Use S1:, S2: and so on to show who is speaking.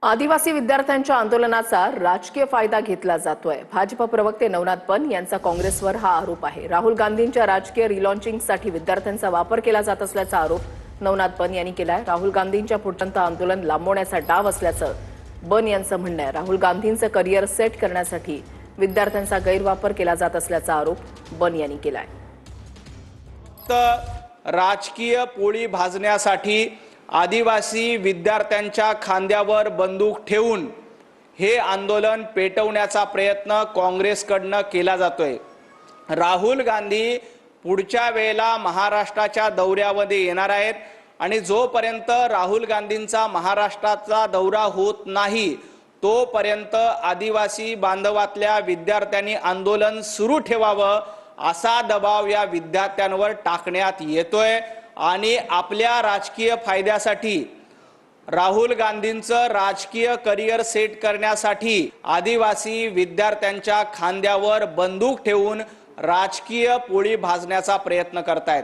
S1: आदिवासी विद्यार्थ्यांच्या आंदोलनाचा राजकीय फायदा घेतला जातोय। भाजप प्रवक्ते नवनाथ पन यांचा काँग्रेसवर हा आरोप आहे। राहुल गांधींच्या राजकीय रिलॉन्चिंगसाठी विद्यार्थ्यांचा वापर केला जात असल्याचा आरोप नवनाथ पन यांनी केलाय। राहुल गांधींच्या पुढपर्यंत आंदोलन लांबवण्याचा डाव असल्याचं बन यांचं म्हणणं आहे। राहुल गांधींचं करिअर सेट करण्यासाठी विद्यार्थ्यांचा गैरवापर केला जात असल्याचा आरोप बन यांनी केलाय।
S2: राजकीय पोळी भाजण्यासाठी आदिवासी विद्यार्थ्यांच्या खांद्यावर बंदूक ठेवून हे आंदोलन पेटवण्याचा प्रयत्न काँग्रेसकडून केला जातोय। राहुल गांधी पुढच्या वेळेला महाराष्ट्राच्या दौऱ्यामध्ये येणार आहेत आणि जोपर्यंत राहुल गांधींचा महाराष्ट्राचा दौरा होत नाही तोपर्यंत आदिवासी बांधवातल्या विद्यार्थ्यांनी आंदोलन सुरू ठेवावं असा दबाव या विद्यार्थ्यांवर टाकण्यात येतोय आणि आपल्या राजकीय फायद्यासाठी राहुल गांधींचं राजकीय करिअर सेट करण्यासाठी आदिवासी विद्यार्थ्यांच्या खांद्यावर बंदूक ठेवून राजकीय पोळी भाजण्याचा प्रयत्न करतायत।